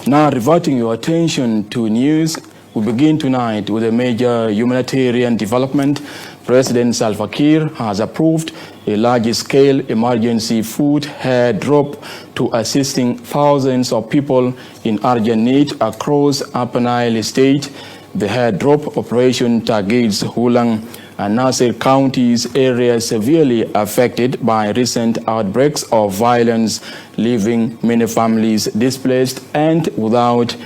Now, reverting your attention to news, we begin tonight with a major humanitarian development. President Salva Kiir has approved a large-scale emergency food airdrop to assisting thousands of people in urgent need across Upper Nile State. The airdrop operation targets Ulang and Nasir Counties, areas severely affected by recent outbreaks of violence, leaving many families displaced and without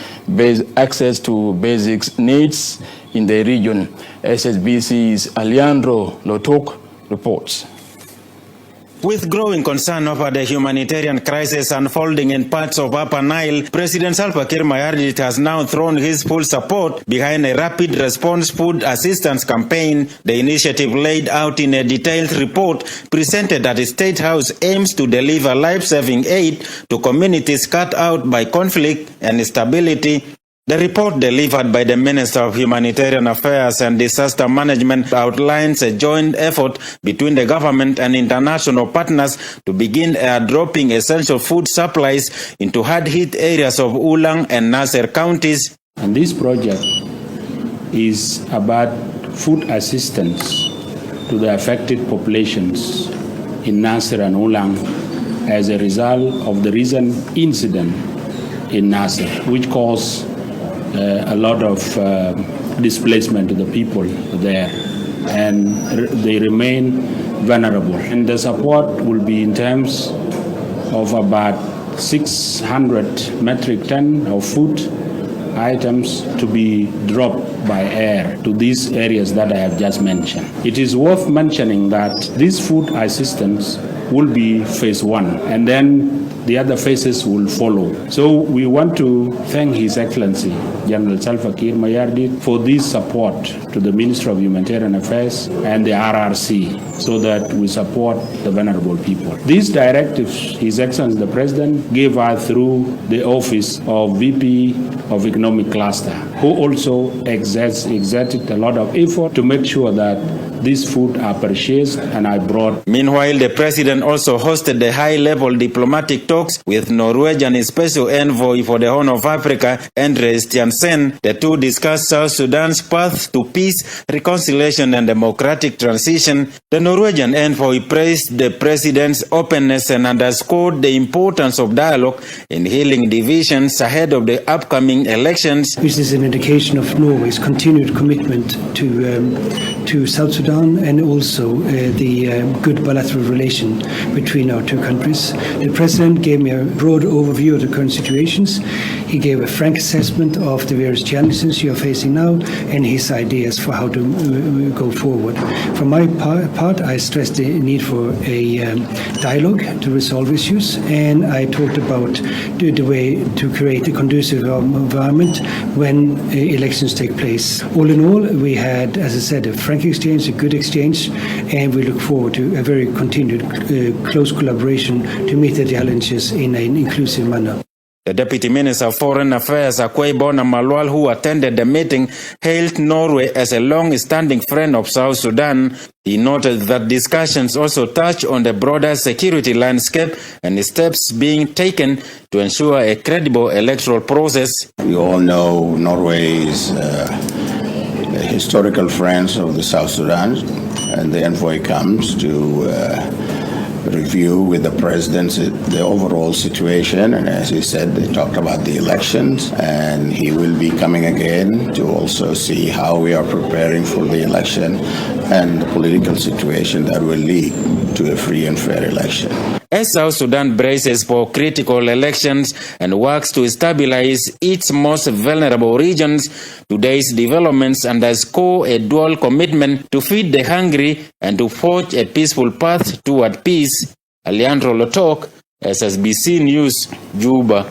access to basic needs in the region. SSBC's Alejandro Lotok reports. With growing concern over the humanitarian crisis unfolding in parts of Upper Nile, President Salva Kiir has now thrown his full support behind a rapid response food assistance campaign. The initiative, laid out in a detailed report presented at the State House, aims to deliver life-saving aid to communities cut out by conflict and instability. The report, delivered by the Minister of Humanitarian Affairs and Disaster Management, outlines a joint effort between the government and international partners to begin airdropping essential food supplies into hard-hit areas of Ulang and Nasir Counties. And this project is about food assistance to the affected populations in Nasir and Ulang as a result of the recent incident in Nasir, which caused a lot of displacement to the people there, and they remain vulnerable. And the support will be in terms of about 600 metric tons of food items to be dropped by air to these areas that I have just mentioned. It is worth mentioning that this food assistance will be phase 1, and then the other phases will follow. So we want to thank His Excellency General Salva Kiir for this support to the Ministry of Humanitarian Affairs and the RRC, so that we support the vulnerable people. These directives His Excellency the President gave out through the Office of VP of Economic Cluster, who also exerted a lot of effort to make sure that these food are purchased and are brought. Meanwhile, the President also hosted the high-level diplomatic talks with Norwegian Special Envoy for the Horn of Africa, Andre Stiansen. The two discussed South Sudan's path to peace, reconciliation and democratic transition. The Norwegian envoy praised the President's openness and underscored the importance of dialogue in healing divisions ahead of the upcoming elections. This is an indication of Norway's continued commitment to South Sudan and also the good bilateral relation between our two countries. The President gave me a broad overview of the current situations. He gave a frank assessment of the various challenges you are facing now and his ideas for how to go forward. For my part, I stressed the need for a dialogue to resolve issues, and I talked about the way to create a conducive environment when elections take place. All in all, we had, as I said, a frank exchange, a good exchange, and we look forward to a very continued close collaboration to meet the challenges in an inclusive manner. The Deputy Minister of Foreign Affairs, Bona Malwal, who attended the meeting, hailed Norway as a long-standing friend of South Sudan. He noted that discussions also touch on the broader security landscape and the steps being taken to ensure a credible electoral process. You all know Norway is historical friends of the South Sudan, and the envoy comes to review with the president the overall situation, and as he said, they talked about the elections, and he will be coming again to also see how we are preparing for the election and the political situation that will lead to a free and fair election. As South Sudan braces for critical elections and works to stabilize its most vulnerable regions, today's developments underscore a dual commitment to feed the hungry and to forge a peaceful path toward peace. Alejandro Lotok, SSBC News, Juba.